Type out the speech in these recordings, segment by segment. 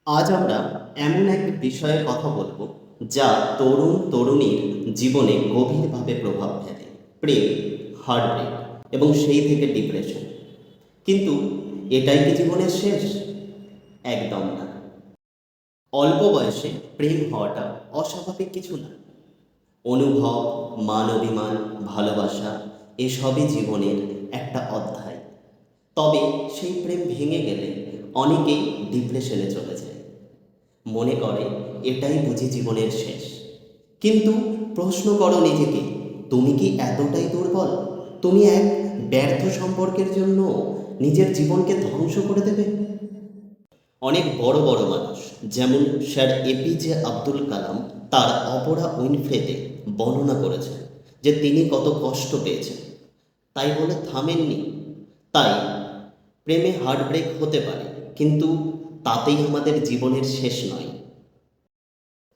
আজ আমরা এমন এক বিষয়ে কথা বলবো যা তরুণ তরুণীর জীবনে গভীরভাবে প্রভাব ফেলে। প্রেম, হার্টব্রেক এবং সেই থেকে ডিপ্রেশন। কিন্তু এটাই কি জীবনের শেষ? একদম না। অল্প বয়সে প্রেম হওয়াটা অস্বাভাবিক কিছু না। অনুভব, মান অভিমান, ভালোবাসা এসবই জীবনের একটা অধ্যায়। তবে সেই প্রেম ভেঙে গেলে অনেকেই ডিপ্রেশনে চলে যায়, মনে করে এটাই বুঝি জীবনের শেষ। কিন্তু প্রশ্ন করো নিজেকে, তুমি কি এতটাই দুর্বল? তুমি এক ব্যর্থ সম্পর্কের জন্য নিজের জীবনকে ধ্বংস করে দেবে? অনেক বড় বড় মানুষ, যেমন স্যার এপিজে আব্দুল কালাম, তার অপরা উইনফ্রেতে বর্ণনা করেছেন যে তিনি কত কষ্ট পেয়েছেন, তাই বলে থামেননি। তাই প্রেমে হার্টব্রেক হতে পারে, কিন্তু তাতেই আমাদের জীবনের শেষ নয়।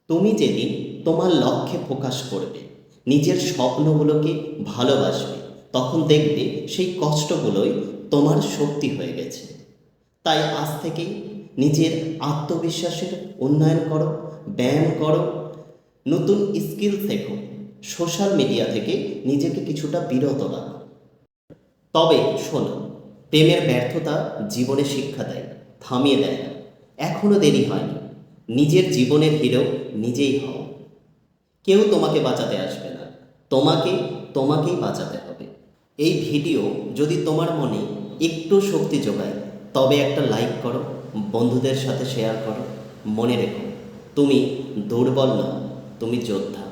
তুমি যেদিন তোমার লক্ষ্যে ফোকাস করবে, নিজের স্বপ্নগুলোকে ভালোবাসবে, তখন দেখবে সেই কষ্টগুলোই তোমার শক্তি হয়ে গেছে। তাই আজ থেকেই নিজের আত্মবিশ্বাসের উন্নয়ন করো, ব্যায়াম করো, নতুন স্কিল শেখো, সোশ্যাল মিডিয়া থেকে নিজেকে কিছুটা বিরত রাখো। তবে শোনো, প্রেমের ব্যর্থতা জীবনে শিক্ষা দেয়, থামিয়ে দেয় না। এখনও দেরি হয়নি। নিজের জীবনের হিরো নিজেই হও। কেউ তোমাকে বাঁচাতে আসবে না, তোমাকে তোমাকেই বাঁচাতে হবে। এই ভিডিও যদি তোমার মনে একটু শক্তি যোগায়, তবে একটা লাইক করো, বন্ধুদের সাথে শেয়ার করো। মনে রেখো, তুমি দুর্বল নও, তুমি যোদ্ধা।